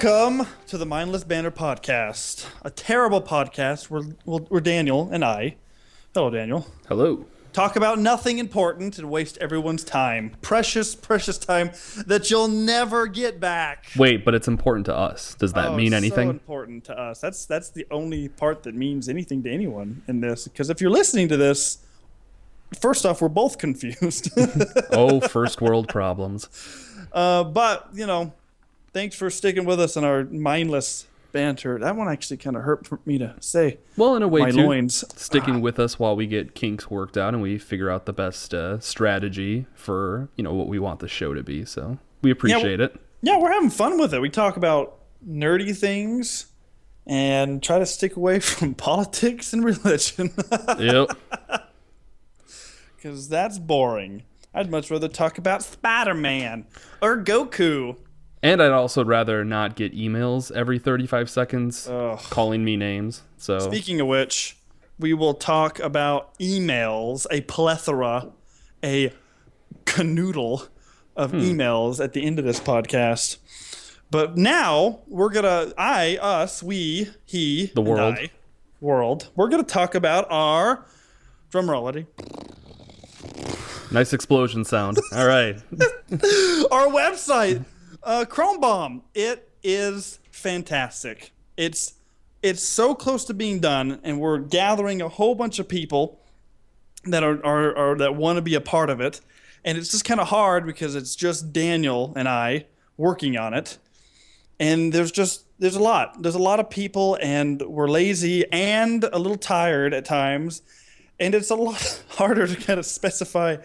Welcome to the Mindless Banter podcast, a terrible podcast where Daniel and I, hello Daniel, hello, talk about nothing important and waste everyone's time. Precious, precious time that you'll never get back. Wait, but it's important to us. Does that mean anything? So important to us. That's the only part that means anything to anyone in this. Because if you're listening to this, first off, we're both confused. Oh, first world problems. But, you know, thanks for sticking with us in our mindless banter. That one actually kind of hurt for me to say. Well, in a way, my too, loins. Sticking with us while we get kinks worked out and we figure out the best strategy for, what we want the show to be. So we appreciate it. Yeah, we're having fun with it. We talk about nerdy things and try to stick away from politics and religion. Yep. Because that's boring. I'd much rather talk about Spider-Man or Goku. And I'd also rather not get emails every 35 seconds calling me names. So speaking of which, we will talk about emails, a plethora, a canoodle of emails at the end of this podcast. But now we're going to, we, he, the world. and I, world, we're going to talk about our, drum roll, ready? Nice explosion sound. All right. Our website. Chrome Bomb, it is fantastic. It's so close to being done, and we're gathering a whole bunch of people that are that want to be a part of it. And it's just kind of hard because it's just Daniel and I working on it. And there's a lot of people, and we're lazy and a little tired at times. And it's a lot harder to kind of specify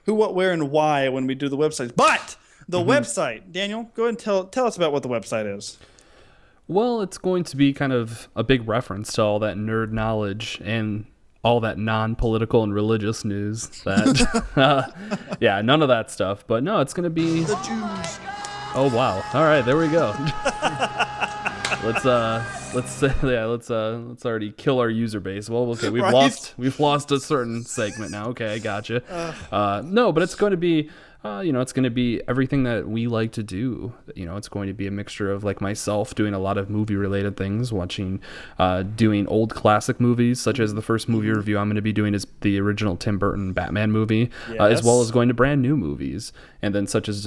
who, what, where, and why when we do the websites. But the website, Daniel, go ahead and tell us about what the website is. Well, it's going to be kind of a big reference to all that nerd knowledge and all that non-political and religious news. That, yeah, none of that stuff. But no, it's going to be the Jews. Oh wow! All right, there we go. Let's already kill our user base. Well, okay, we've lost a certain segment now. Okay, I gotcha. No, but it's going to be. It's going to be everything that we like to do. It's going to be a mixture of like myself doing a lot of movie related things, doing old classic movies, such as the first movie review I'm going to be doing is the original Tim Burton Batman movie, as well as going to brand new movies. And then such as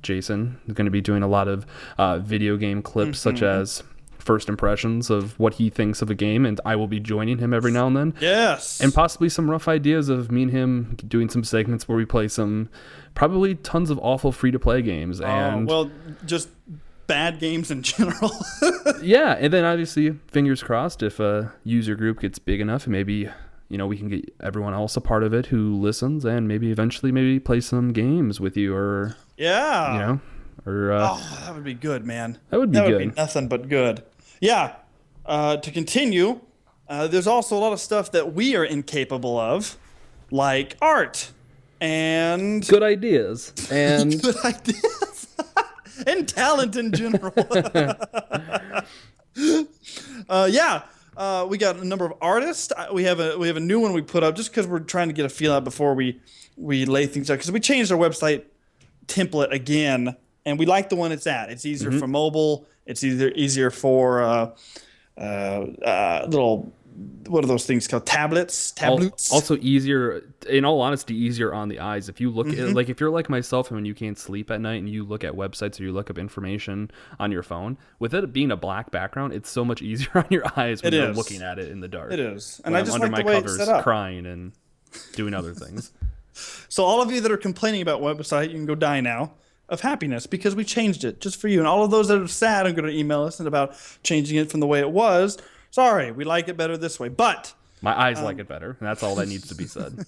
Jason is going to be doing a lot of video game clips, such as first impressions of what he thinks of a game, and I will be joining him every now and then. Yes. And possibly some rough ideas of me and him doing some segments where we play some probably tons of awful free-to-play games. And just bad games in general. Yeah, and then obviously, fingers crossed, if a user group gets big enough, maybe we can get everyone else a part of it who listens, and maybe eventually play some games with you, or yeah, or that would be good, man. That would be nothing but good. Yeah. To continue, there's also a lot of stuff that we are incapable of, like art and good ideas and good ideas and talent in general. We got a number of artists. We have a new one we put up just because we're trying to get a feel out before we lay things out, because we changed our website template again, and we like the one it's at. It's easier for mobile. It's easier for little, what are those things called? Tablets. Also easier, in all honesty, easier on the eyes. If you look at, like, if you're like myself and when you can't sleep at night and you look at websites or you look up information on your phone, with it being a black background, it's so much easier on your eyes when you're looking at it in the dark. It is. And when I just I'm under like my the way covers it's set up. crying and doing other things. So all of you that are complaining about website, you can go die now of happiness, because we changed it just for you. And all of those that are sad are going to email us about changing it from the way it was. Sorry, we like it better this way. But my eyes like it better, and that's all that needs to be said.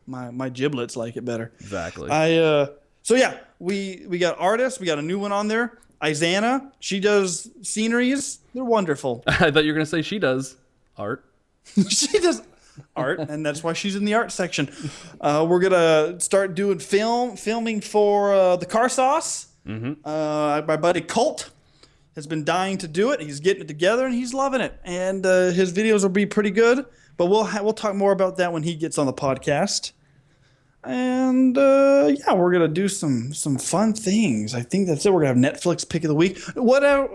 my giblets like it better. Exactly. So yeah, we got artists. We got a new one on there. Isana, she does sceneries. They're wonderful. I thought you were going to say she does art. She does art, and that's why she's in the art section. We're gonna start doing filming for the Car Sauce. My buddy Colt has been dying to do it. He's getting it together, and he's loving it. And his videos will be pretty good. But we'll talk more about that when he gets on the podcast. And yeah, we're gonna do some fun things. I think that's it. We're gonna have Netflix pick of the week. Whatever,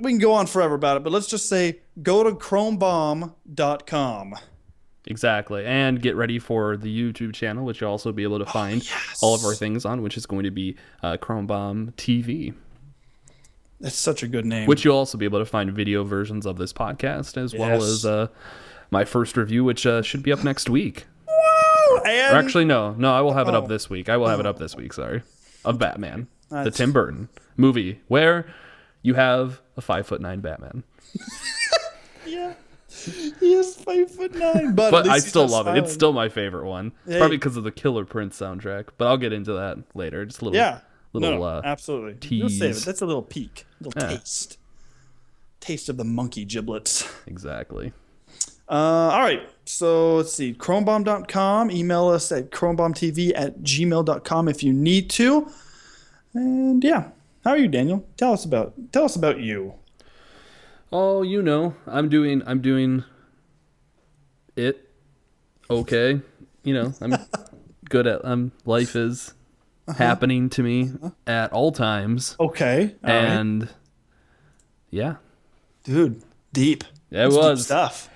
we can go on forever about it, but let's just say go to chromebomb.com. Exactly. And get ready for the YouTube channel, which you'll also be able to find Yes. all of our things on, which is going to be Chrome Bomb TV, That's such a good name. which you'll also be able to find video versions of this podcast, as well Yes. as my first review, which should be up next week. And Or actually, no, I will have it Oh. up this week. I will have it up this week, sorry. Of Batman, the That's- Tim Burton movie, where you have a 5'9" Batman. yeah, he is 5'9", but, But at least I he's still not love it. smiling. It's still my favorite one. Yeah, Probably because of the Killer Prince soundtrack. But I'll get into that later. Just a little, yeah, little no, absolutely. You'll save tease. it. That's a little peek, little Yeah. taste of the monkey giblets. Exactly. All right, so let's see. Chromebomb.com. Email us at chromebombtv@gmail.com if you need to. And yeah, how are you, Daniel? Tell us about you. Oh, I'm doing it okay. I'm good at life is happening to me at all times. Okay, all right. And yeah. Dude, deep. It That's deep was. stuff.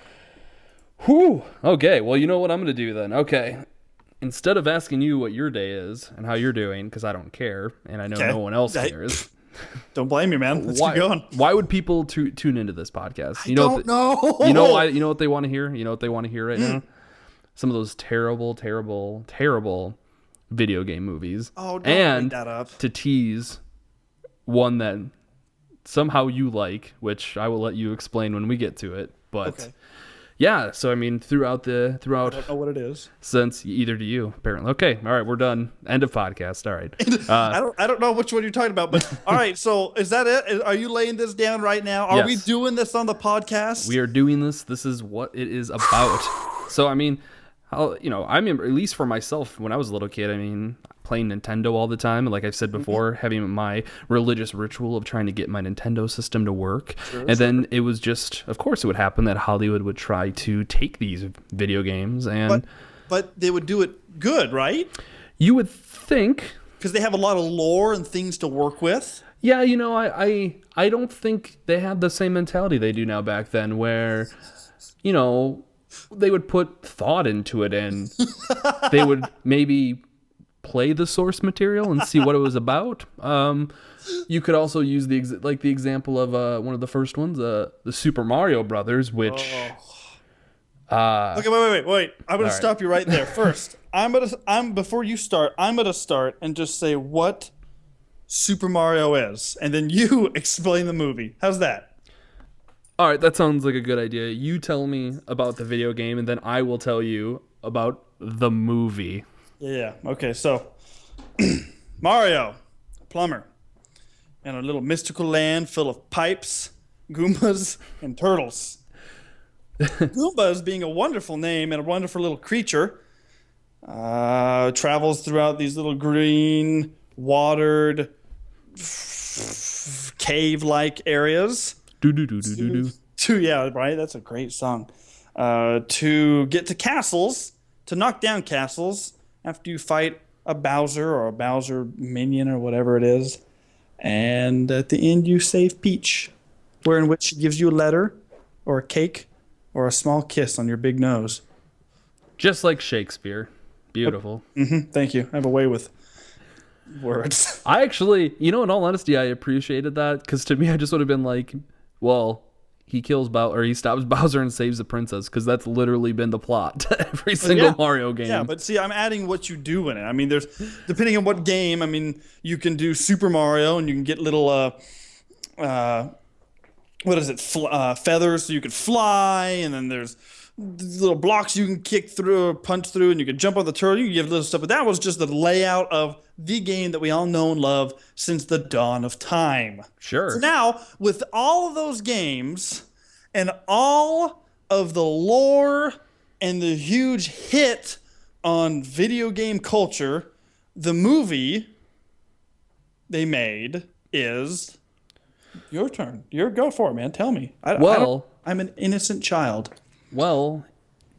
Whew. Okay, well, you know what I'm going to do then. Okay. Instead of asking you what your day is and how you're doing, because I don't care, and I know Okay. no one else I- cares, Don't blame me, man. Let's why, keep going. why would people tune into this podcast? Don't know. You know why? You know what they want to hear? You know what they want to hear right Hmm. now? Some of those terrible, terrible, terrible video game movies. Oh, don't and bring that up. to tease one that somehow you like, which I will let you explain when we get to it. But Okay. yeah, so I mean, throughout I don't know what it is. since either do you apparently. Okay, all right, we're done. End of podcast. All right. I don't know which one you're talking about, but all right. So is that it? Are you laying this down right now? Are we Yes. doing this on the podcast? We are doing this. This is what it is about. So I mean, I remember, at least for myself, when I was a little kid, I mean, playing Nintendo all the time, and like I've said before, having my religious ritual of trying to get my Nintendo system to work. And then it was just, of course, it would happen that Hollywood would try to take these video games, and But they would do it good, right? you would think. Because they have a lot of lore and things to work with. Yeah, I don't think they had the same mentality they do now back then, where, they would put thought into it, and they would maybe play the source material and see what it was about. You could also use the example of one of the first ones, the Super Mario Brothers, which Okay, wait. I'm gonna right. stop you right there. First, before you start, I'm gonna start and just say what Super Mario is, and then you explain the movie. How's that? all right, that sounds like a good idea. You tell me about the video game, and then I will tell you about the movie. Yeah. Okay. So, Mario, plumber, in a little mystical land full of pipes, Goombas, and turtles. Goombas, being a wonderful name and a wonderful little creature, travels throughout these little green, watered, cave-like areas. Do do do do do do. Yeah, right. That's a great song. To get to castles, to knock down castles after you fight a Bowser or a Bowser minion or whatever it is, and at the end you save Peach, wherein which she gives you a letter, or a cake, or a small kiss on your big nose. Just like Shakespeare. Beautiful. Thank you. I have a way with words. I actually, in all honesty, I appreciated that, because to me, I just would have been like, well, he kills Bowser, or he stops Bowser and saves the princess, because that's literally been the plot to every single Yeah. Mario game. Yeah, but see, I'm adding what you do in it. I mean, there's depending on what game. I mean, you can do Super Mario, and you can get little what is it? Feathers, so you could fly, and then there's little blocks you can kick through or punch through, and you can jump on the turtle. You can give little stuff, but that was just the layout of the game that we all know and love since the dawn of time. Sure. So now, with all of those games and all of the lore and the huge hit on video game culture, the movie they made is your turn. Go for it, man. Tell me. I'm an innocent child. Well,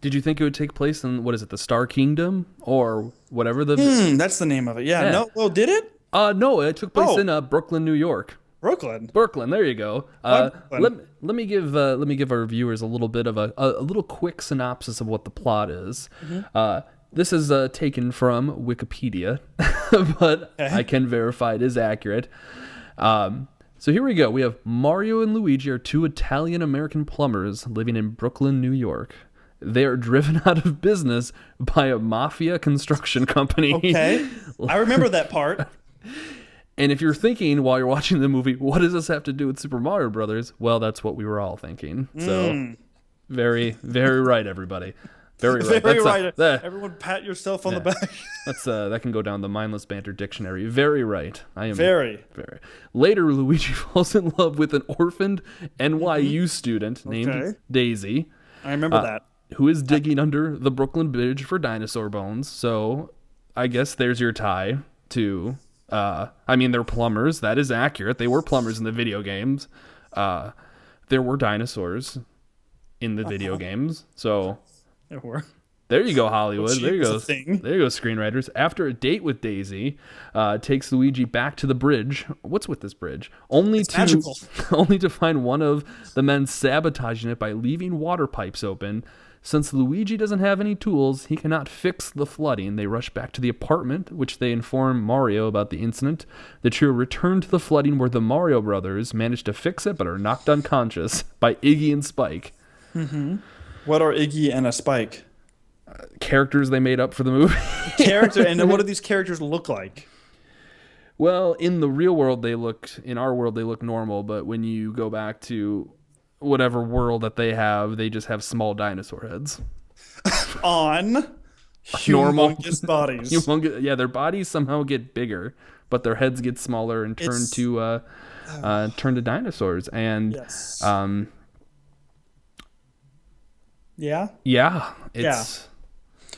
Did you think it would take place in, what is it, the Star Kingdom or whatever the? That's the name of it. Yeah. No. Well, did it? No, it took place in Brooklyn, New York. Brooklyn, there you go. Let me give our viewers a little bit of a little quick synopsis of what the plot is. This is taken from Wikipedia, but I can verify it is accurate. So here we go. We have Mario and Luigi are two Italian-American plumbers living in Brooklyn, New York. They are driven out of business by a mafia construction company. Okay, I remember that part. And if you're thinking while you're watching the movie, what does this have to do with Super Mario Brothers? Well, that's what we were all thinking. So, very, very right, everybody. Very right. Very right. Everyone, pat yourself on the back. That can go down the mindless banter dictionary. Very right. I am very. Later, Luigi falls in love with an orphaned NYU student named Daisy. I remember that. Who is digging under the Brooklyn Bridge for dinosaur bones. So, I guess there's your tie to. They're plumbers. That is accurate. They were plumbers in the video games. There were dinosaurs in the video games. So there were. There you go, Hollywood. There you go. There you go, screenwriters. After a date with Daisy, takes Luigi back to the bridge. What's with this bridge? Only to find one of the men sabotaging it by leaving water pipes open. Since Luigi doesn't have any tools, he cannot fix the flooding. They rush back to the apartment, which they inform Mario about the incident. The trio return to the flooding where the Mario brothers manage to fix it but are knocked unconscious by Iggy and Spike. What are Iggy and a Spike? Characters they made up for the movie. And what do these characters look like? Well, in the real world, in our world, they look normal, but when you go back to whatever world that they just have small dinosaur heads on humongous bodies. Their bodies somehow get bigger, but their heads get smaller and turn to dinosaurs. And it's one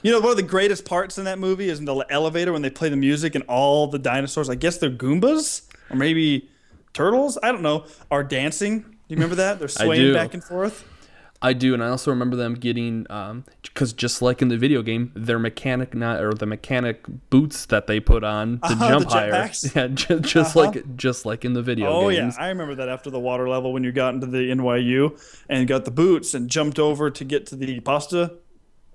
of the greatest parts in that movie is in the elevator when they play the music and all the dinosaurs, I guess they're Goombas or maybe turtles, I don't know, are dancing. Do you remember that? They're swaying back and forth. I do, and I also remember them getting, because just like in the video game, their mechanic boots that they put on to jump higher. Yeah, just like in the video games. Oh yeah, I remember that after the water level when you got into the NYU and got the boots and jumped over to get to the pasta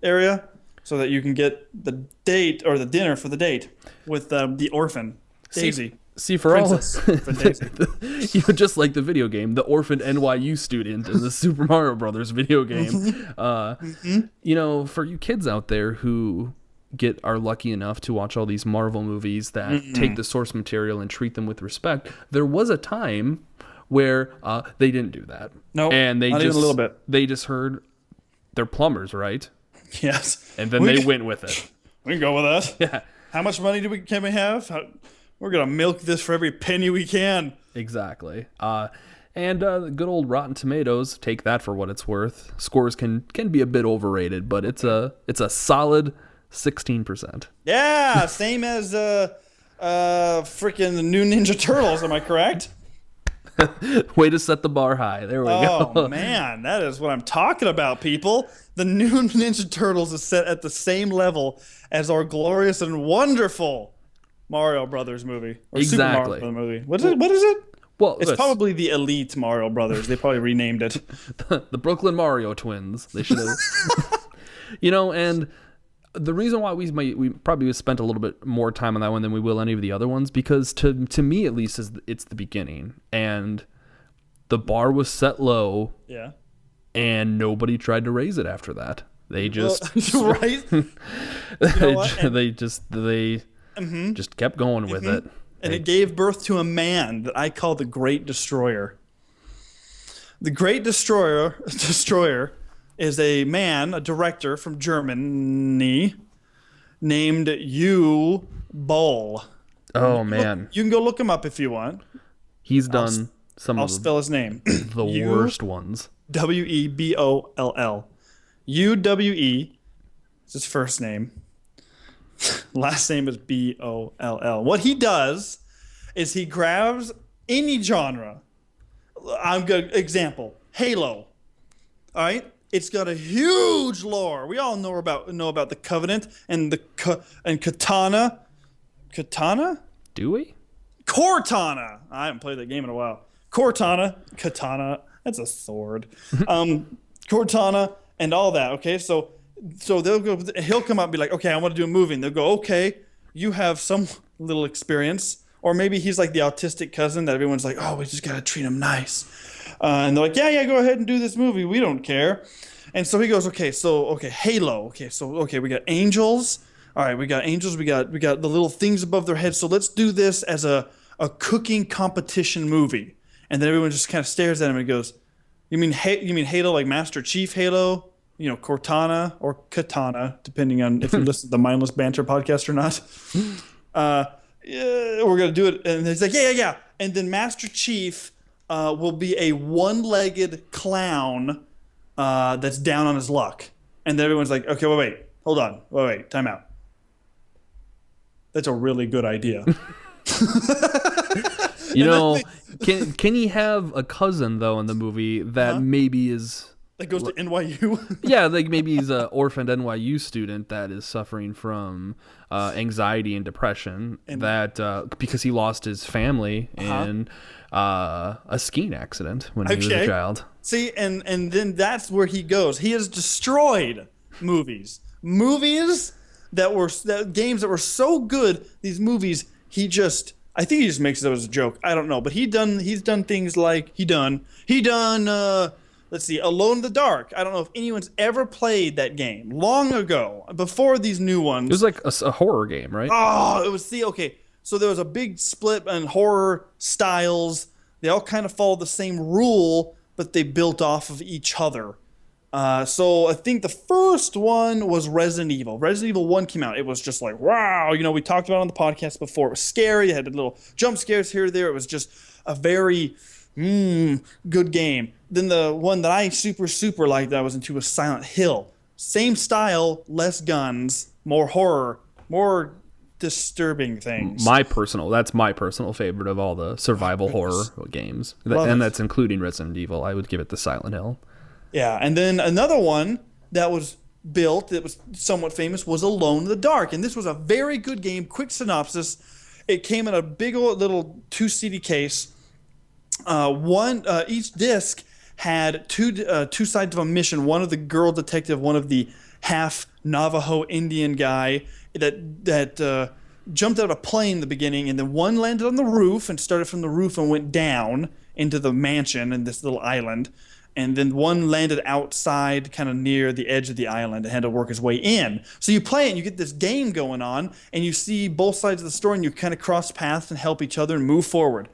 area so that you can get the date or the dinner for the date with the orphan Daisy. See, for Princess, just like the video game, the orphaned NYU student in the Super Mario Brothers video game. For you kids out there who are lucky enough to watch all these Marvel movies that take the source material and treat them with respect, there was a time where they didn't do that. No, and not even a little bit. They just heard they're plumbers, right? Yes, and then they went with it. We can go with that. Yeah. How much money can we have? We're going to milk this for every penny we can. Exactly. And good old Rotten Tomatoes, take that for what it's worth. Scores can be a bit overrated, but it's a solid 16%. Yeah, same as freaking the new Ninja Turtles, am I correct? Way to set the bar high. There we go. Oh, man, that is what I'm talking about, people. The new Ninja Turtles is set at the same level as our glorious and wonderful Mario Brothers movie. Or exactly. Super Mario movie. What is it? Well, it's probably the Elite Mario Brothers. They probably renamed it. the Brooklyn Mario twins. They should have. And the reason why we probably spent a little bit more time on that one than we will any of the other ones, because to me at least it's the beginning, and the bar was set low. Yeah. And nobody tried to raise it after that. They just right. They just kept going with it. And it gave birth to a man that I call the Great Destroyer. The Great Destroyer is a man, a director from Germany, named Uwe Boll. Oh, man. You can go look him up if you want. He's done I'll spell his name. The worst ones. Weboll. Uwe is his first name. Last name is Boll. What he does is he grabs any genre. I'm good example. Halo. All right? It's got a huge lore. We all know about the Covenant and and Katana. Katana? Do we? Cortana. I haven't played that game in a while. Cortana, Katana. That's a sword. Cortana and all that. Okay, so they'll go. He'll come up and be like, "Okay, I want to do a movie." And they'll go, "Okay, you have some little experience." Or maybe he's like the autistic cousin that everyone's like, "Oh, we just gotta treat him nice." And they're like, "Yeah, go ahead and do this movie. We don't care." And so he goes, "Okay, Halo. Okay, we got angels. All right, we got angels. We got the little things above their heads. So let's do this as a cooking competition movie." And then everyone just kind of stares at him and goes, "You mean Halo, like Master Chief Halo? You know, Cortana or Katana, depending on if you listen to the Mindless Banter podcast or not." Yeah, we're gonna do it. And he's like, yeah. And then Master Chief will be a one-legged clown that's down on his luck. And then everyone's like, "Okay, wait, hold on, wait, time out. That's a really good idea." You know, can he have a cousin though in the movie that maybe is that goes to NYU? Yeah, like maybe he's an orphaned NYU student that is suffering from anxiety and depression because he lost his family in a skiing accident when he was a child. See, and then that's where he goes. He has destroyed movies games that were so good. These movies, I think he just makes it as a joke. I don't know, but he's done things like let's see, Alone in the Dark. I don't know if anyone's ever played that game. Long ago, before these new ones. It was like a horror game, right? Oh, it was okay. So there was a big split in horror styles. They all kind of follow the same rule, but they built off of each other. So I think the first one was Resident Evil. Resident Evil 1 came out. It was just like, wow. You know, we talked about it on the podcast before. It was scary. It had little jump scares here or there. It was just a very good game. Then the one that I super liked that I was into was Silent Hill. Same style, less guns, more horror, more disturbing things. That's my personal favorite of all the survival horror games. That's including Resident Evil. I would give it to Silent Hill. Yeah, and then another one that was built that was somewhat famous was Alone in the Dark, and this was a very good game. Quick synopsis: it came in a big old little 2 CD case. Each disc had two sides of a mission. One of the girl detective, one of the half Navajo Indian guy that jumped out of a plane in the beginning, and then one landed on the roof and started from the roof and went down into the mansion in this little island. And then one landed outside, kind of near the edge of the island, and had to work his way in. So you play it, and you get this game going on, and you see both sides of the story, and you kind of cross paths and help each other and move forward.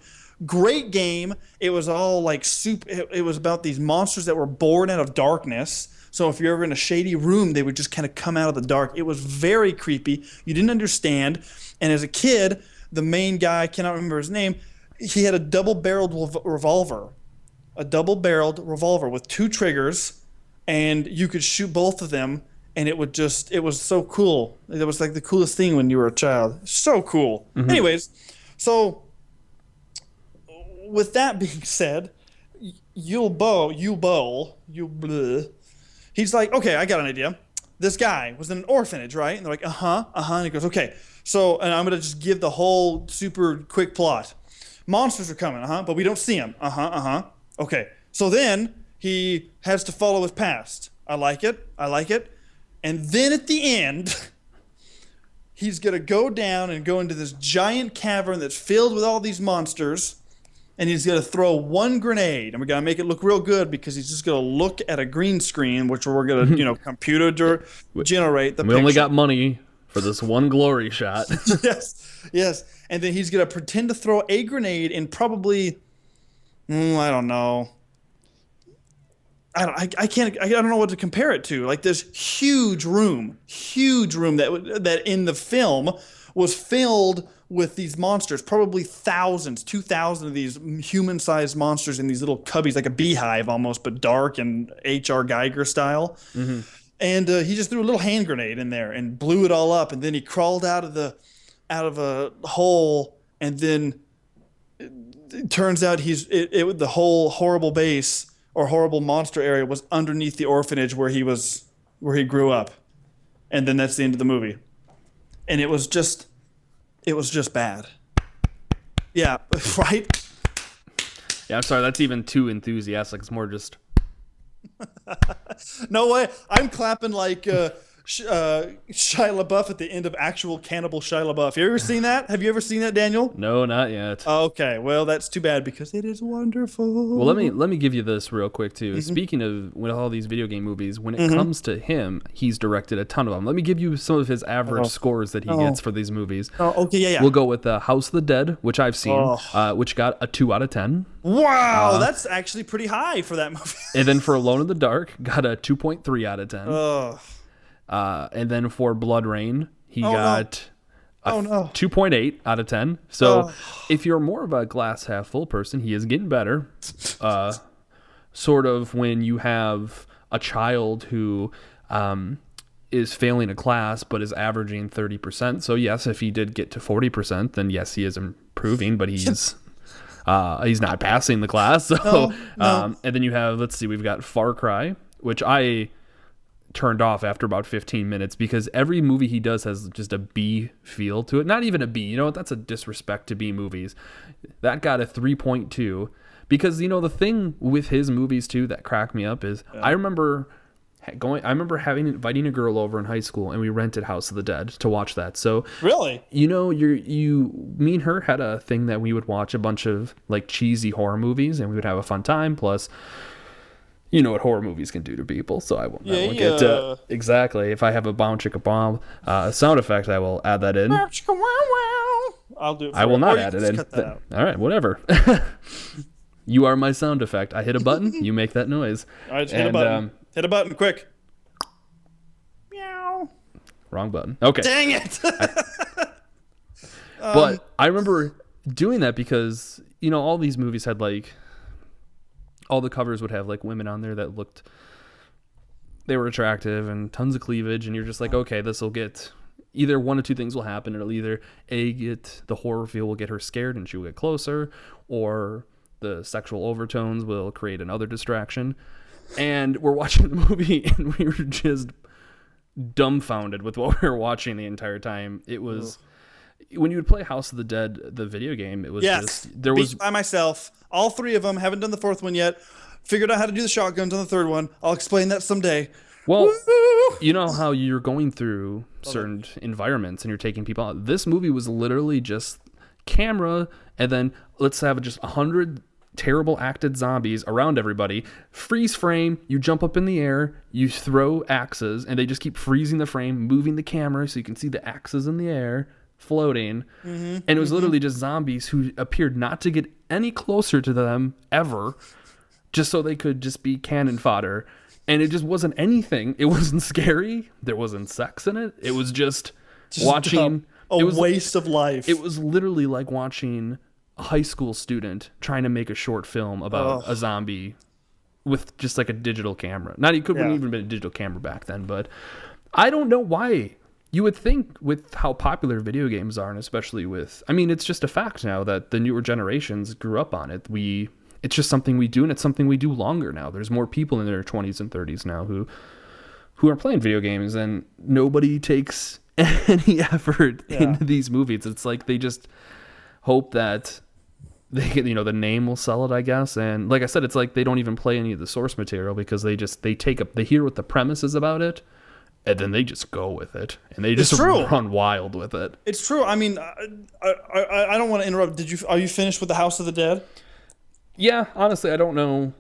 Great game. It was all like soup. It was about these monsters that were born out of darkness. So if you're ever in a shady room, they would just kind of come out of the dark. It was very creepy. You didn't understand. And as a kid, the main guy, I cannot remember his name, he had a double-barreled revolver. A double-barreled revolver with 2 triggers, and you could shoot both of them, and it was so cool. It was like the coolest thing when you were a child. So cool. Mm-hmm. Anyways, so with that being said, Yul Brynner, he's like, okay, I got an idea. This guy was in an orphanage, right? And they're like, and he goes, okay. So, and I'm going to just give the whole super quick plot. Monsters are coming, but we don't see them. Okay, so then he has to follow his past. I like it. And then at the end, he's going to go down and go into this giant cavern that's filled with all these monsters, and he's going to throw one grenade, and we're going to make it look real good because he's just going to look at a green screen, which we're going to, computer generate the picture. We only got money for this one glory shot. Yes. And then he's going to pretend to throw a grenade in probably... I don't know. I don't know what to compare it to. Like this huge room that in the film was filled with these monsters, probably 2,000 of these human-sized monsters in these little cubbies, like a beehive almost, but dark and H.R. Geiger style. Mm-hmm. And he just threw a little hand grenade in there and blew it all up. And then he crawled out of a hole, and then. It turns out the whole horrible base or horrible monster area was underneath the orphanage where he grew up, and then that's the end of the movie, and it was just bad. Yeah, right. Yeah, I'm sorry. That's even too enthusiastic. It's more just. No way. I'm clapping like Shia LaBeouf at the end of actual Cannibal Shia LaBeouf. You ever seen that? Have you ever seen that, Daniel? No, not yet. Okay, well that's too bad because it is wonderful. Well, let me give you this real quick too. Speaking of with all these video game movies, when it comes to him, he's directed a ton of them. Let me give you some of his average scores that he gets for these movies. Oh, okay, yeah. We'll go with House of the Dead, which I've seen, which got a 2 out of 10. Wow, that's actually pretty high for that movie. And then for Alone in the Dark, got a 2.3 out of 10. Ugh. And then for Blood Rain, he got a 2.8 out of 10. So if you're more of a glass half full person, he is getting better. Sort of when you have a child who is failing a class but is averaging 30%. So yes, if he did get to 40%, then yes, he is improving, but he's not passing the class. So and then you have, let's see, we've got Far Cry, which I turned off after about 15 minutes because every movie he does has just a B feel to it. Not even a B. You know what? That's a disrespect to B movies. That got a 3.2 because, you know, the thing with his movies too that cracked me up is I remember inviting a girl over in high school and we rented House of the Dead to watch that. So really, you know, me and her had a thing that we would watch a bunch of like cheesy horror movies and we would have a fun time. Plus, you know what horror movies can do to people, so I won't get exactly. If I have a bomb chicka bomb sound effect, I will add that in. I'll do it. I will not add it in. Cut that out. All right, whatever. You are my sound effect. I hit a button, you make that noise. All right, just hit a button. Hit a button, quick. Meow. Wrong button. Okay. Dang it. But I remember doing that because, you know, all these movies had like, all the covers would have like women on there that they were attractive and tons of cleavage, and you're just like, okay, this will get either one of two things will happen. It'll either get the horror feel will get her scared and she'll get closer, or the sexual overtones will create another distraction. And we're watching the movie and we were just dumbfounded with what we were watching the entire time. It was when you would play House of the Dead, the video game, it was just there was by myself. All 3 of them. Haven't done the 4th one yet. Figured out how to do the shotguns on the 3rd one. I'll explain that someday. Well, you know how you're going through certain environments and you're taking people out. This movie was literally just camera, and then let's have just 100 terrible acted zombies around everybody. Freeze frame. You jump up in the air. You throw axes, and they just keep freezing the frame, moving the camera so you can see the axes in the air floating. And it was literally just zombies who appeared not to get any closer to them ever, just so they could just be cannon fodder. And it just wasn't anything. It wasn't scary. There wasn't sex in it. It was just watching a waste of life. It was literally like watching a high school student trying to make a short film about a zombie with just like a digital camera. Wouldn't even been a digital camera back then, but I don't know why. You would think with how popular video games are, and especially it's just a fact now that the newer generations grew up on it. It's just something we do, and it's something we do longer now. There's more people in their 20s and 30s now who are playing video games, and nobody takes any effort into these movies. It's like they just hope that the name will sell it, I guess. And like I said, it's like they don't even play any of the source material because they hear what the premise is about it, and then they just go with it, and they just run wild with it. It's true. I mean, I don't want to interrupt. Are you finished with the House of the Dead? Yeah, honestly, I don't know.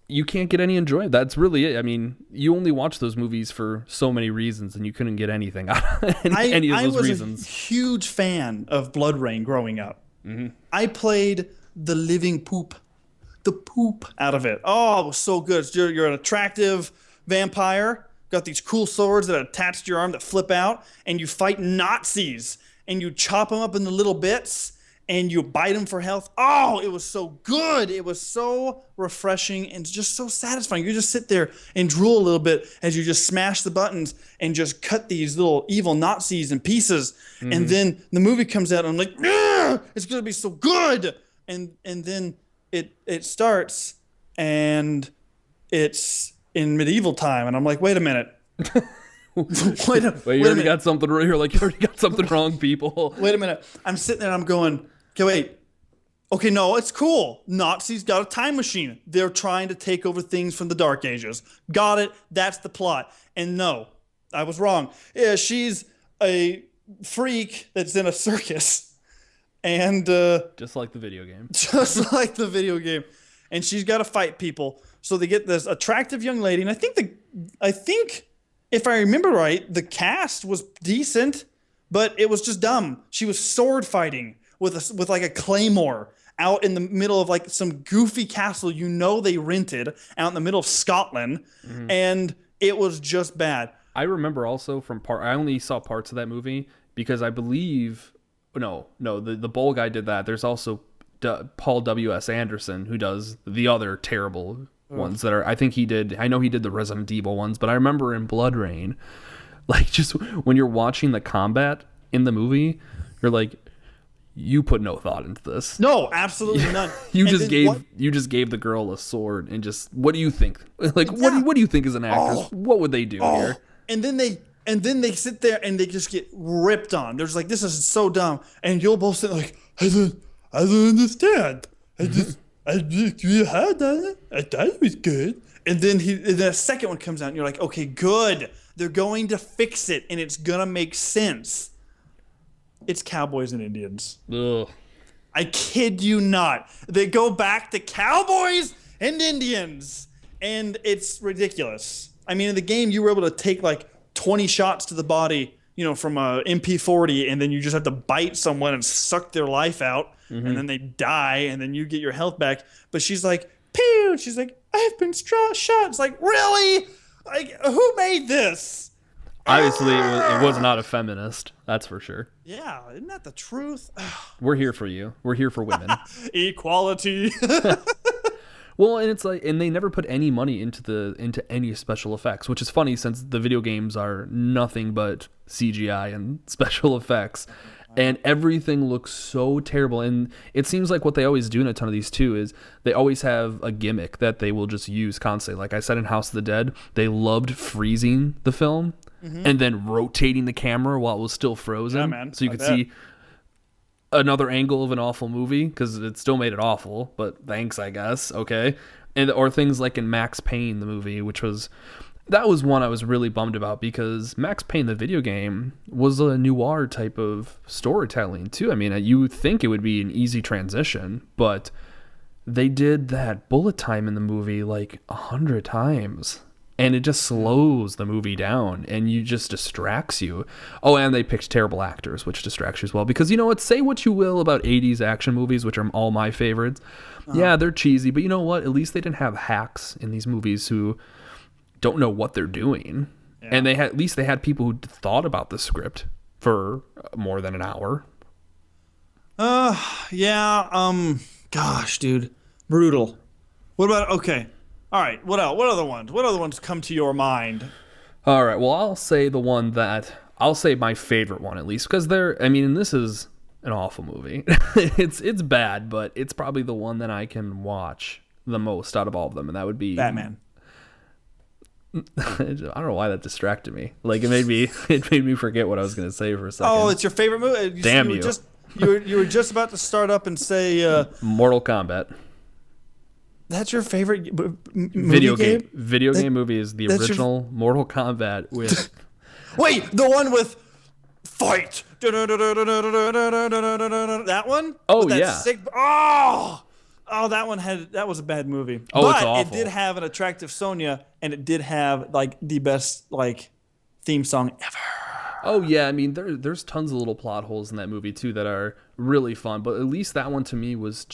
You can't get any enjoyment. That's really it. I mean, you only watch those movies for so many reasons, and you couldn't get anything out of any of those reasons. I was a huge fan of Blood Rain growing up. Mm-hmm. I played the poop out of it. Oh, it was so good. You're an attractive vampire. Got these cool swords that are attached to your arm that flip out, and you fight Nazis, and you chop them up into little bits, and you bite them for health. Oh, it was so good. It was so refreshing and just so satisfying. You just sit there and drool a little bit as you just smash the buttons and just cut these little evil Nazis in pieces. Mm-hmm. And then the movie comes out, and I'm like, it's going to be so good. And then it starts, and it's in medieval time, and I'm like, wait a minute. Wait, you already got something right here. Like, you already got something wrong, people. Wait a minute. I'm sitting there and I'm going, okay, wait. Okay, no, it's cool. Nazis got a time machine. They're trying to take over things from the Dark Ages. Got it. That's the plot. And no, I was wrong. Yeah, she's a freak that's in a circus. And just like the video game. Just like the video game. And she's got to fight people. So they get this attractive young lady. And I think if I remember right, the cast was decent, but it was just dumb. She was sword fighting with like a claymore out in the middle of like some goofy castle they rented out in the middle of Scotland, and it was just bad. I remember also I only saw parts of that movie because I believe the Bowl guy did that. There's also Paul W.S. Anderson, who does the other terrible ones that are, I know he did the Resident Evil ones, but I remember in Blood Rain, like, just when you're watching the combat in the movie, you're like, you put no thought into this. No, absolutely none. You just gave the girl a sword and just, what do you think? Like, what do you think as an actress? What would they do here? And then they sit there and they just get ripped on. There's like, this is so dumb. And you'll both sit like, I don't understand. I thought it was good. And then the second one comes out and you're like, okay, good. They're going to fix it and it's gonna make sense. It's cowboys and Indians. Ugh. I kid you not. They go back to cowboys and Indians, and it's ridiculous. I mean, in the game, you were able to take like 20 shots to the body, from a MP40, and then you just have to bite someone and suck their life out, and then they die, and then you get your health back. But she's like, pew! She's like, I've been shot. It's like, really? Like, who made this? Obviously, it was not a feminist. That's for sure. Yeah, isn't that the truth? We're here for you. We're here for women. Equality. Well, and it's like, and they never put any money into any special effects, which is funny since the video games are nothing but CGI and special effects, and everything looks so terrible. And it seems like what they always do in a ton of these too is they always have a gimmick that they will just use constantly. Like I said in House of the Dead, they loved freezing the film. And then rotating the camera while it was still frozen. Yeah, man. So you could see another angle of an awful movie, because it still made it awful, but thanks, I guess. Okay. Or things like in Max Payne, the movie, that was one I was really bummed about, because Max Payne, the video game, was a noir type of storytelling too. I mean, you would think it would be an easy transition, but they did that bullet time in the movie like 100 times. And it just slows the movie down and you just distracts you. Oh, and they picked terrible actors, which distracts you as well. Because you know what? Say what you will about 80s action movies, which are all my favorites. Yeah, they're cheesy. But you know what? At least they didn't have hacks in these movies who don't know what they're doing. Yeah. And at least they had people who thought about the script for more than an hour. Yeah. Gosh, dude. Brutal. What about, okay. All right, what else? What other ones? What other ones come to your mind? All right, well, I'll say my favorite one, at least, because this is an awful movie. It's bad, but it's probably the one that I can watch the most out of all of them, and that would be Batman. I don't know why that distracted me. Like, it made me forget what I was going to say for a second. Oh, it's your favorite movie? Damn you. You were just about to start up and say... Mortal Kombat. That's your favorite video game? Video game movie is the original Mortal Kombat with... Wait, the one with fight. That one? Oh, yeah. That was a bad movie. Oh, but it's awful. It did have an attractive Sonya, and it did have like the best theme song ever. Oh yeah, I mean there's tons of little plot holes in that movie too that are really fun, but at least that one to me was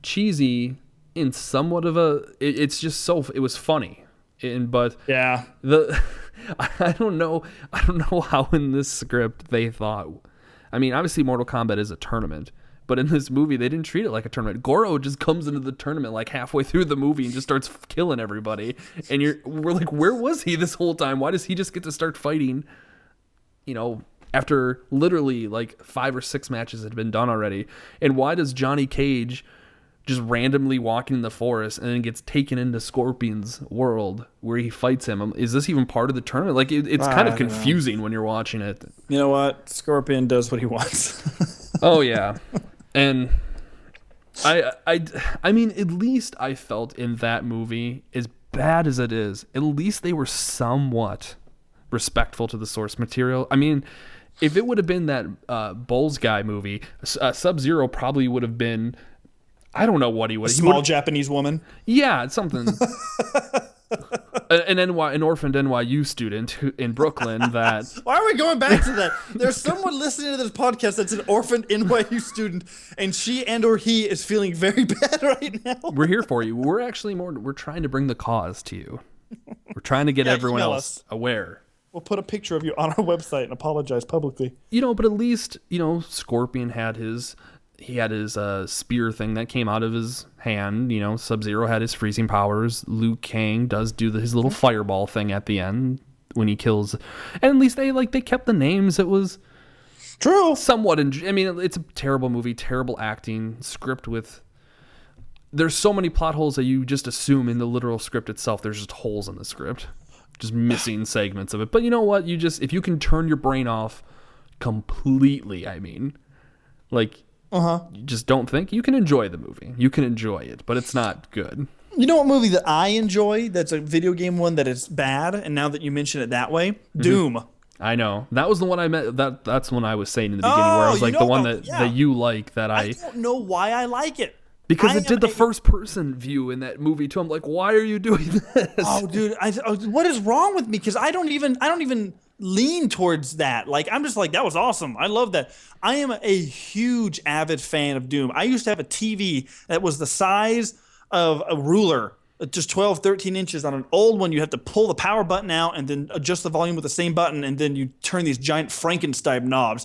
cheesy in somewhat of it was funny. But yeah, I don't know how in this script they thought. I mean, obviously Mortal Kombat is a tournament, but in this movie they didn't treat it like a tournament. Goro just comes into the tournament like halfway through the movie and just starts killing everybody, and we're like, where was he this whole time? Why does he just get to start fighting? After literally like 5 or 6 matches had been done already, and why does Johnny Cage just randomly walking in the forest and then gets taken into Scorpion's world where he fights him. Is this even part of the tournament? Like, it's kind of confusing when you're watching it. You know what? Scorpion does what he wants. Oh, yeah. And I mean, at least I felt in that movie, as bad as it is, at least they were somewhat respectful to the source material. I mean, if it would have been that Bulls guy movie, Sub-Zero probably would have been, I don't know what he would. A small Japanese woman. Yeah, it's something. An orphaned NYU student in Brooklyn that. Why are we going back to that? There's someone listening to this podcast that's an orphaned NYU student, and she and/or he is feeling very bad right now. We're here for you. We're actually we're trying to bring the cause to you. We're trying to get everyone else aware. We'll put a picture of you on our website and apologize publicly. But at least, Scorpion had his spear thing that came out of his hand. Sub-Zero had his freezing powers. Liu Kang does do his little fireball thing at the end when he kills. And at least they kept the names. It was true. Somewhat. It's a terrible movie, terrible acting, script with. There's so many plot holes that you just assume in the literal script itself. There's just holes in the script, just missing segments of it. But you know what? If you can turn your brain off completely, you just don't think, you can enjoy the movie. You can enjoy it, but it's not good. You know what movie that I enjoy that's a video game one that is bad, and now that you mention it that way? Mm-hmm. Doom. I know. That was the one I meant. That's one I was saying in the beginning, where I was like, the one that you like, that I don't know why I like it. Because it did the first person view in that movie too. I'm like, why are you doing this? Oh, dude, what is wrong with me? Because I don't even lean towards that. Like, I'm just like, that was awesome. I love that. I am a huge avid fan of Doom. I used to have a TV that was the size of a ruler, just 12, 13 inches on an old one. You have to pull the power button out and then adjust the volume with the same button, and then you turn these giant Frankenstein knobs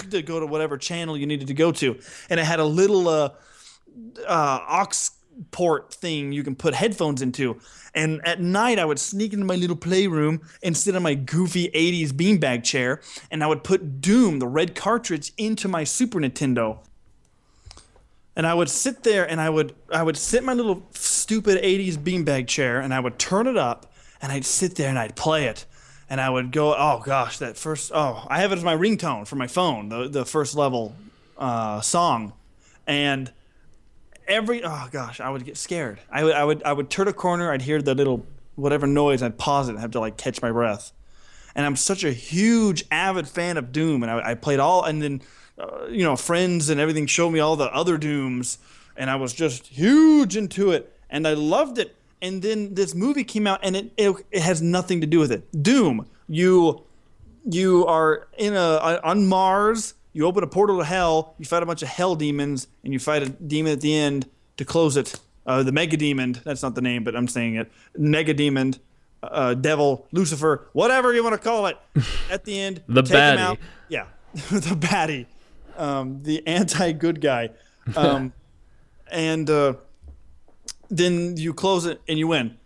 to go to whatever channel you needed to go to. And it had a little aux port thing you can put headphones into. And at night, I would sneak into my little playroom and sit on my goofy 80s beanbag chair, and I would put Doom, the red cartridge, into my Super Nintendo. And I would sit there, and I would sit in my little stupid 80s beanbag chair, and I would turn it up, and I'd sit there, and I'd play it. And I would go, oh, gosh, I have it as my ringtone for my phone, the first level song. And I would get scared. I would turn a corner, I'd hear the little whatever noise, I'd pause it and have to catch my breath. And I'm such a huge avid fan of Doom, and I played all, and then friends and everything showed me all the other Dooms, and I was just huge into it, and I loved it. And then this movie came out, and it has nothing to do with it. Doom, you are on Mars. You open a portal to hell, you fight a bunch of hell demons, and you fight a demon at the end to close it. The Mega Demon, that's not the name, but I'm saying it. Mega Demon, Devil, Lucifer, whatever you want to call it. At the end, the take baddie. him out. Yeah, the baddie, the anti-good guy. And then you close it and you win.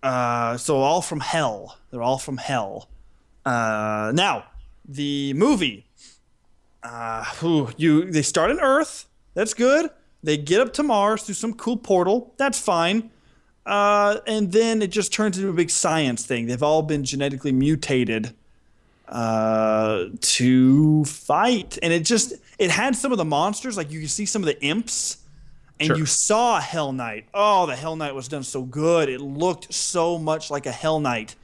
So all from hell. They're all from hell. Now, the movie... they start on Earth. That's good. They get up to Mars through some cool portal. That's fine. And then it just turns into a big science thing. They've all been genetically mutated to fight. And it had some of the monsters. Like, you can see some of the imps. And Sure. You saw a Hell Knight. Oh, the Hell Knight was done so good. It looked so much like a Hell Knight.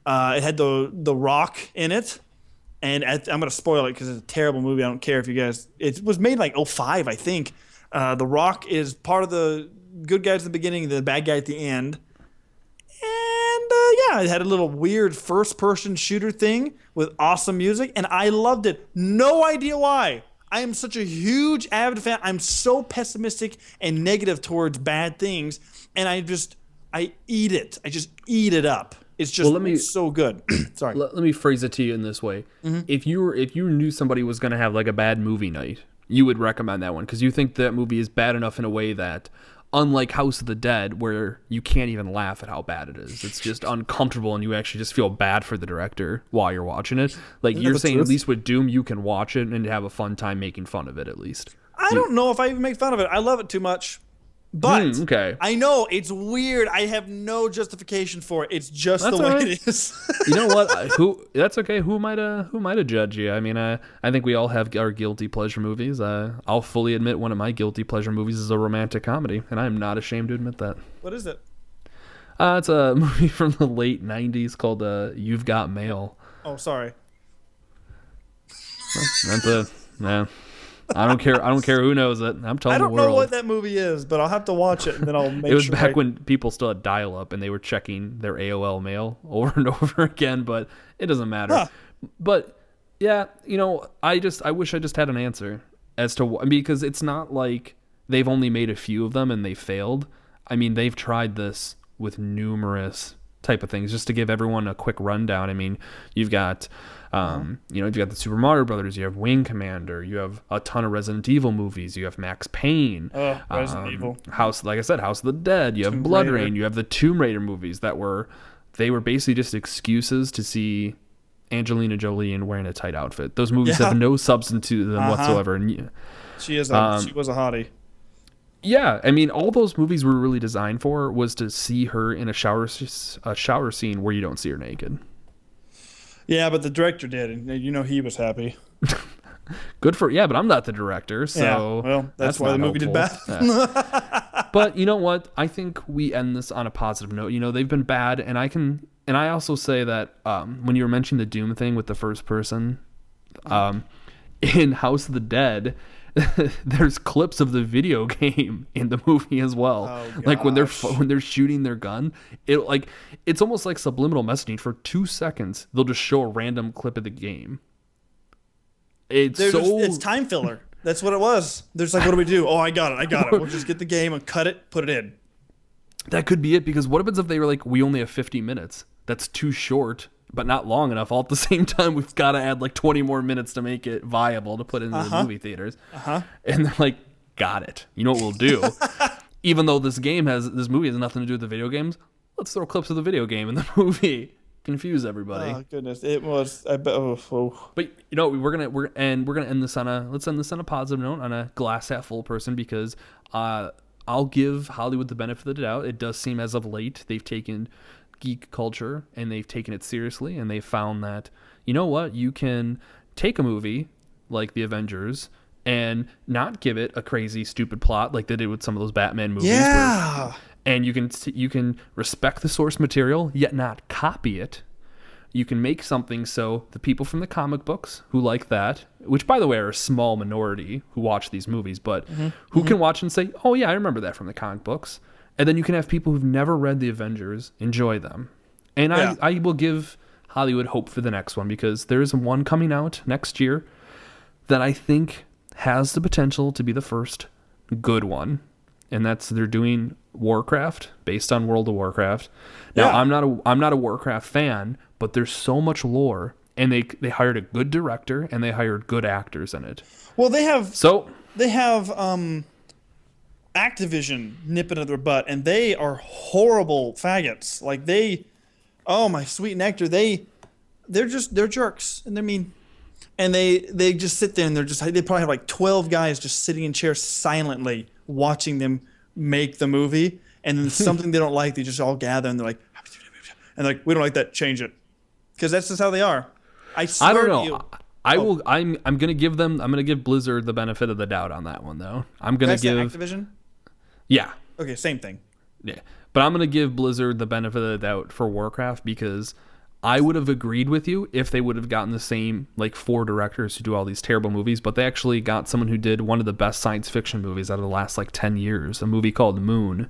It had the Rock in it. And I'm going to spoil it because it's a terrible movie. I don't care if you guys... It was made like 2005, I think. The Rock is part of the good guys at the beginning, the bad guy at the end. And it had a little weird first-person shooter thing with awesome music. And I loved it. No idea why. I am such a huge avid fan. I'm so pessimistic and negative towards bad things. And I eat it. I just eat it up. It's just it's so good. Sorry. Let me phrase it to you in this way. Mm-hmm. If you knew somebody was going to have like a bad movie night, you would recommend that one because you think that movie is bad enough in a way that, unlike House of the Dead, where you can't even laugh at how bad it is. It's just uncomfortable and you actually just feel bad for the director while you're watching it. Like, you're saying at least with Doom, you can watch it and have a fun time making fun of it at least. I don't know if I even make fun of it. I love it too much. But okay. I know it's weird. I have no justification for it. It's just the way it is. You know what? That's okay. Who might have judged you? I mean, I think we all have our guilty pleasure movies. I'll fully admit one of my guilty pleasure movies is a romantic comedy, and I am not ashamed to admit that. What is it? It's a movie from the late '90s called "You've Got Mail." Oh, sorry. That's a man. I don't care who knows it. I'm telling the world. I don't know what that movie is, but I'll have to watch it and then I'll make sure. It was back when people still had dial-up and they were checking their AOL mail over and over again, but it doesn't matter. Huh. But yeah, I wish I just had an answer as to because it's not like they've only made a few of them and they failed. I mean, they've tried this with numerous type of things. Just to give everyone a quick rundown, I mean, you've got you've got the Super Mario Brothers, you have Wing Commander, you have a ton of Resident Evil movies, you have Max Payne, Resident Evil, like I said, House of the Dead, you have Blood Rain, you have the Tomb Raider movies they were basically just excuses to see Angelina Jolie in wearing a tight outfit. Those movies have no substance to them whatsoever. And she was a hottie. Yeah, I mean, all those movies were really designed for was to see her in a shower scene where you don't see her naked. Yeah, but the director did, and he was happy. Good for but I'm not the director, so yeah, well, that's why the movie did bad. Yeah. But you know what? I think we end this on a positive note. They've been bad, and I also say that when you were mentioning the Doom thing with the first person, in House of the Dead, there's clips of the video game in the movie as well. Oh, like when they're shooting their gun, it's almost like subliminal messaging. For 2 seconds, they'll just show a random clip of the game. It's time filler. That's what it was. There's like, what do we do? Oh, I got it. We'll just get the game and cut it, put it in. That could be it, because what happens if they were like, we only have 50 minutes? That's too short, but not long enough. All at the same time, we've got to add like 20 more minutes to make it viable to put into the movie theaters. And they're like, got it. You know what we'll do? Even though this movie has nothing to do with the video games, let's throw clips of the video game in the movie. Confuse everybody. Oh goodness, it was. I bet. Oh. But we're gonna end this on a positive note, on a glass half full person, because I'll give Hollywood the benefit of the doubt. It does seem as of late they've taken geek culture and they've taken it seriously, and they've found that, you can take a movie like the Avengers and not give it a crazy stupid plot like they did with some of those Batman movies. Yeah. And you can respect the source material yet not copy it. You can make something so the people from the comic books who like that, which by the way are a small minority who watch these movies, but who can watch and say, oh yeah, I remember that from the comic books. And then you can have people who've never read the Avengers enjoy them. And I will give Hollywood hope for the next one, because there is one coming out next year that I think has the potential to be the first good one. And they're doing Warcraft based on World of Warcraft. Now, I'm not a Warcraft fan, but there's so much lore, and they hired a good director and they hired good actors in it. Well, they have Activision nipping at their butt, and they are horrible faggots. Like my sweet nectar, they're jerks, and they're mean. And they just sit there, and they probably have like 12 guys just sitting in chairs silently watching them make the movie, and then something they don't like, they just all gather and they're like, we don't like that, change it, because that's just how they are. I don't know. I'm gonna give Blizzard the benefit of the doubt on that one, though. I'm gonna give Activision. Yeah. Okay, same thing. Yeah, but I'm gonna give Blizzard the benefit of the doubt for Warcraft, because I would have agreed with you if they would have gotten the same, like, 4 directors who do all these terrible movies, but they actually got someone who did one of the best science fiction movies out of the last, 10 years, a movie called Moon,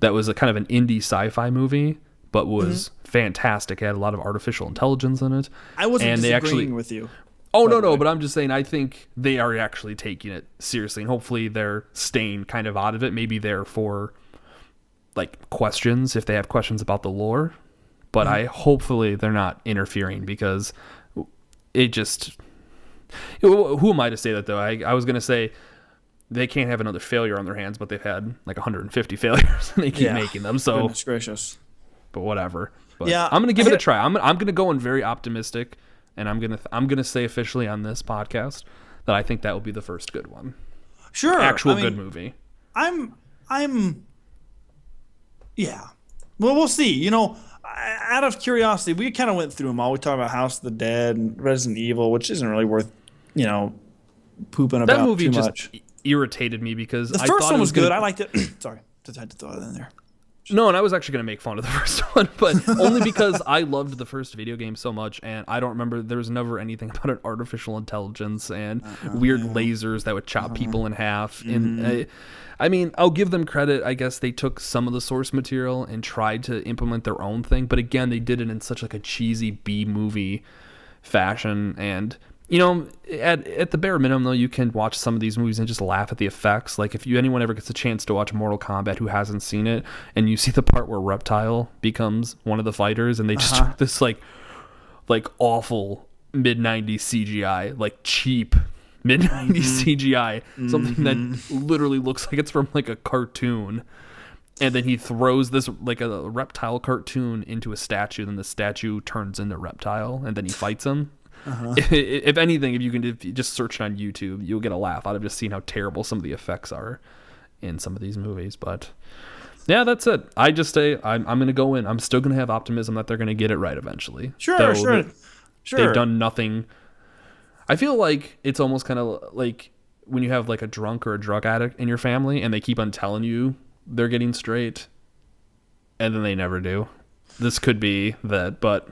that was a kind of an indie sci-fi movie, but was fantastic. It had a lot of artificial intelligence in it. I wasn't disagreeing with you. Oh, no, but I'm just saying, I think they are actually taking it seriously, and hopefully they're staying kind of out of it, maybe there for, questions, if they have questions about the lore. But hopefully they're not interfering, because it just... Who am I to say that, though? I was going to say they can't have another failure on their hands, but they've had 150 failures, and they keep making them. So, goodness gracious. But whatever. But yeah, I'm going to give it a try. I'm going to go in very optimistic, and I'm going to say officially on this podcast that I think that will be the first good one. Sure. Actual I mean, good movie. I'm yeah. Well, we'll see. You know, out of curiosity, we kind of went through them all. We talked about House of the Dead and Resident Evil, which isn't really worth, you know, pooping That about movie too just much. irritated me because The I first thought one it was gonna, good. I liked it. Sorry, just had to throw it in there. No, and I was actually going to make fun of the first one, but only because I loved the first video game so much, and I don't remember, there was never anything about an artificial intelligence and weird lasers that would chop people in half. And I mean, I'll give them credit. I guess they took some of the source material and tried to implement their own thing, but again, they did it in such like a cheesy B-movie fashion. And you know, at the bare minimum, though, you can watch some of these movies and just laugh at the effects. Like, if anyone ever gets a chance to watch Mortal Kombat who hasn't seen it, and you see the part where Reptile becomes one of the fighters, and they just took this, like awful mid-90s CGI, like, cheap mid-90s CGI, something that literally looks like it's from, like, a cartoon. And then he throws this, like, a reptile cartoon into a statue, then the statue turns into Reptile, and then he fights him. If anything, if you just search on YouTube, you'll get a laugh out of just seeing how terrible some of the effects are in some of these movies. But yeah, that's it. I just say I'm going to go in. I'm still going to have optimism that they're going to get it right eventually. Sure. They've done nothing. I feel like it's almost kind of like when you have like a drunk or a drug addict in your family and they keep on telling you they're getting straight and then they never do. This could be that, but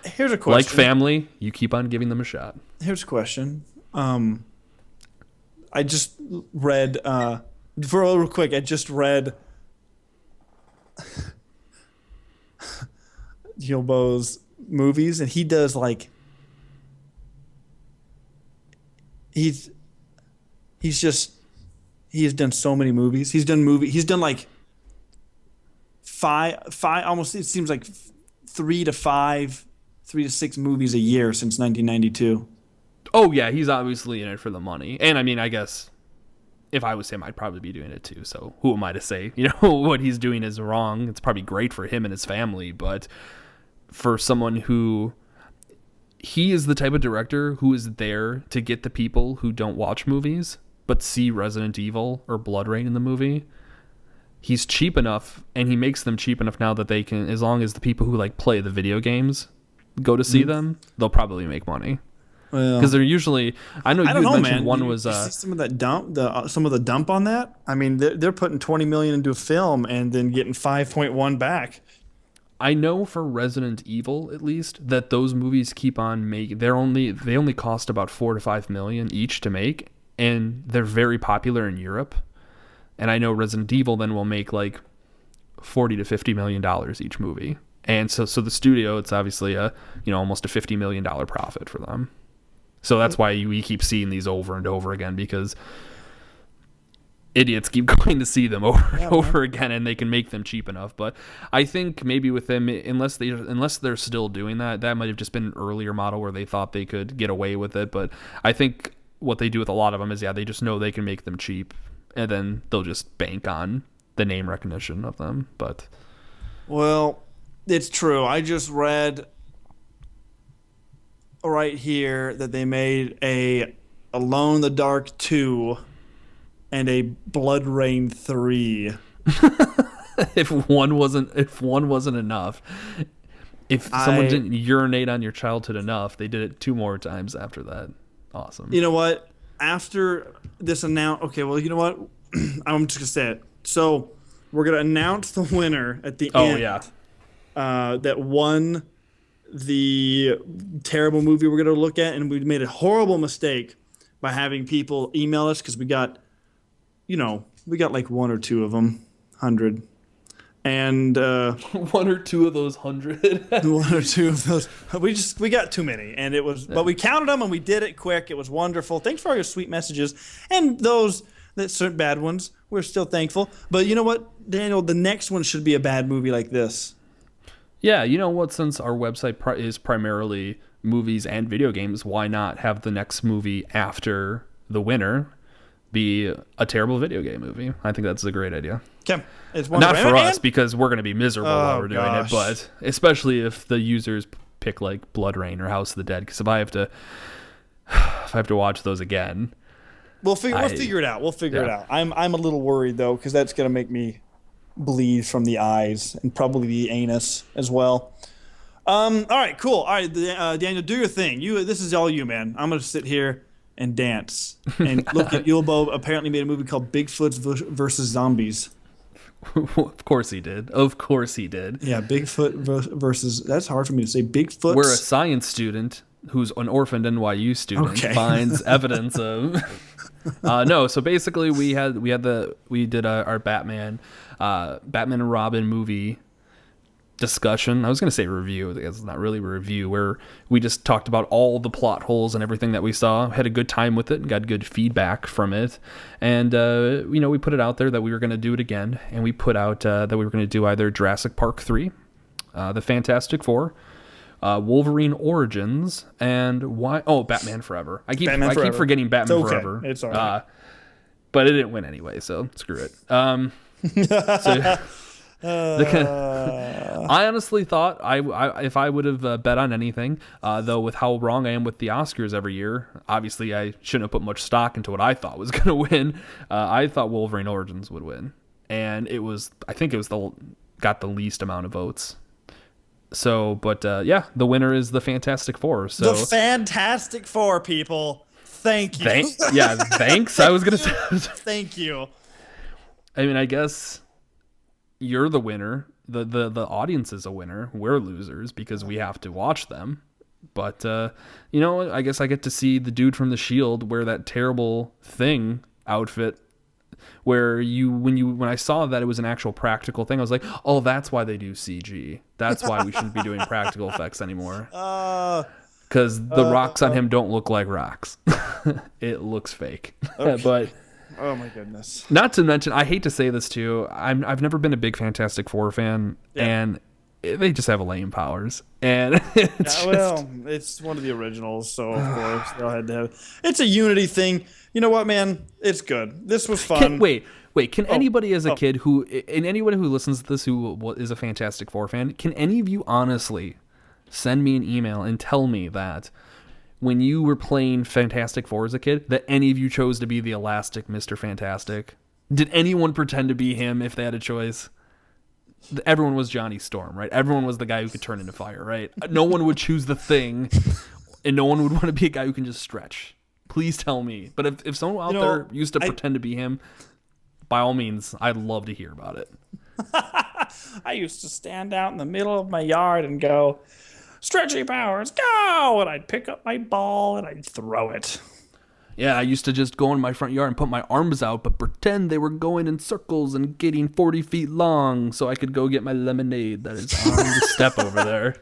here's a question. Like family, you keep on giving them a shot. Here's a question. I just read, for a little quick, I just read Gilbo's movies, and he does like, he's done so many movies. He's done like five, almost, it seems like 3 to 6 movies a year since 1992. Oh yeah, he's obviously in it for the money. And I mean, I guess if I was him, I'd probably be doing it too. So who am I to say, you know, what he's doing is wrong? It's probably great for him and his family, but for someone who, he is the type of director who is there to get the people who don't watch movies but see Resident Evil or Blood Rain in the movie. He's cheap enough, and he makes them cheap enough now that they can, as long as the people who like play the video games go to see them, they'll probably make money. Because they're usually, I know you had mentioned man. One was you see some of that dump, some of the dump on that. I mean, they're putting $20 million into a film and then getting 5.1 back. I know for Resident Evil at least that those movies keep on making. They only cost about $4 to $5 million each to make, and they're very popular in Europe. And I know Resident Evil then will make like $40 to $50 million each movie. And so the studio, it's obviously almost a $50 million profit for them. So that's why we keep seeing these over and over again, because idiots keep going to see them over and over again, and they can make them cheap enough. But I think maybe with them, unless they're still doing that might have just been an earlier model where they thought they could get away with it. But I think what they do with a lot of them is, they just know they can make them cheap, and then they'll just bank on the name recognition of them. But well, it's true. I just read right here that they made a Alone in the Dark 2 and a Blood Rain 3. if one wasn't enough, if someone didn't urinate on your childhood enough, they did it 2 more times after that. Awesome. You know what? After this okay, well, you know what? I'm just gonna say it. So we're gonna announce the winner at the end. Oh yeah. That won the terrible movie we're gonna look at, and we made a horrible mistake by having people email us, because we got like 1 or 2 of them, 100. And 1 or 2 of those 100. 1 or 2 of those. We got too many, and it was. But we counted them and we did it quick. It was wonderful. Thanks for all your sweet messages, and those that certain bad ones. We're still thankful. But you know what, Daniel? The next one should be a bad movie like this. Yeah, you know what? Since our website is primarily movies and video games, why not have the next movie after the winner be a terrible video game movie? I think that's a great idea. Okay. It's not for us, because we're going to be miserable while we're doing it, but especially if the users pick like Blood Rain or House of the Dead, because if I have to watch those again, We'll figure it out. We'll figure it out. I'm a little worried though, because that's gonna make me bleed from the eyes and probably the anus as well. All right, cool. All right, Daniel, do your thing. This is all you, man. I'm gonna sit here and dance and look at Yulbo. Apparently, made a movie called Bigfoot versus Zombies. Of course he did. Of course he did. Yeah, Bigfoot versus. That's hard for me to say. Bigfoot. Where a science student who's an orphaned NYU student finds evidence of. No, so basically we did our Batman and Robin movie discussion. I was going to say review. It's not really a review, where we just talked about all the plot holes and everything that we saw, had a good time with it and got good feedback from it. And, we put it out there that we were going to do it again. And we put out that we were going to do either Jurassic Park 3, The Fantastic Four, Wolverine Origins, and Batman Forever. I keep forgetting Batman Forever. It's all right. But it didn't win anyway, so screw it. I honestly thought if I would have bet on anything, though with how wrong I am with the Oscars every year, obviously I shouldn't have put much stock into what I thought was going to win. I thought Wolverine Origins would win, and I think it was got the least amount of votes. So, but the winner is the Fantastic Four. So the Fantastic Four, people. Thank you. Thanks. I was gonna say. Thank you. I mean, I guess you're the winner. The audience is a winner. We're losers because we have to watch them. But I guess I get to see the dude from The Shield wear that terrible Thing outfit. Where when I saw that it was an actual practical thing, I was like, oh, that's why they do CG. That's why we shouldn't be doing practical effects anymore. Because the rocks on him don't look like rocks. It looks fake. Okay. But oh my goodness. Not to mention, I hate to say this too, I've never been a big Fantastic Four fan, and they just have lame powers. And it's one of the originals, so of course they all had to have. It's a Unity thing. You know what, man? It's good. This was fun. Can anybody as a kid anyone who listens to this who is a Fantastic Four fan, can any of you honestly send me an email and tell me that when you were playing Fantastic Four as a kid, that any of you chose to be the Elastic Mr. Fantastic? Did anyone pretend to be him if they had a choice? Everyone was Johnny Storm, right? Everyone was the guy who could turn into fire, right? No one would choose the Thing, and no one would want to be a guy who can just stretch. Please tell me. But if someone out there used to pretend to be him, by all means, I'd love to hear about it. I used to stand out in the middle of my yard and go, "Stretchy powers, go!" And I'd pick up my ball and I'd throw it. Yeah, I used to just go in my front yard and put my arms out, but pretend they were going in circles and getting 40 feet long so I could go get my lemonade that is on the step over there.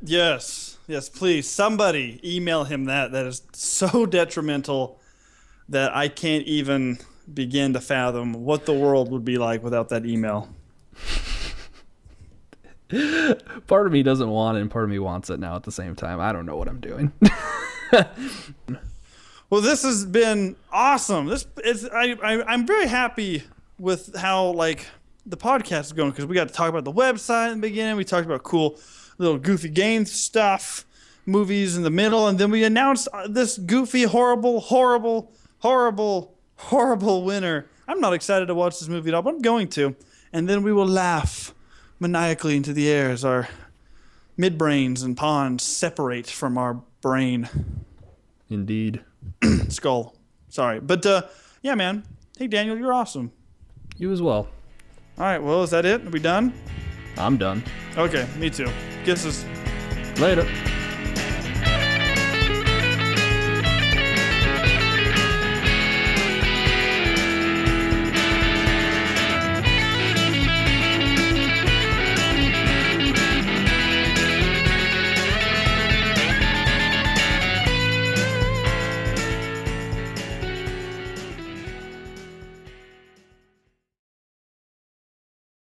Yes, please. Somebody email him that. That is so detrimental that I can't even begin to fathom what the world would be like without that email. Part of me doesn't want it, and part of me wants it now at the same time. I don't know what I'm doing. Well, this has been awesome. I'm very happy with how the podcast is going, because we got to talk about the website in the beginning. We talked about cool little goofy game stuff, movies in the middle, and then we announced this goofy, horrible winner. I'm not excited to watch this movie at all, but I'm going to. And then we will laugh maniacally into the air as our midbrains and pawns separate from our brain. Indeed. Skull. Sorry. But, yeah, man. Hey, Daniel, you're awesome. You as well. All right, well, is that it? Are we done? I'm done. Okay, me too. Kisses. Later.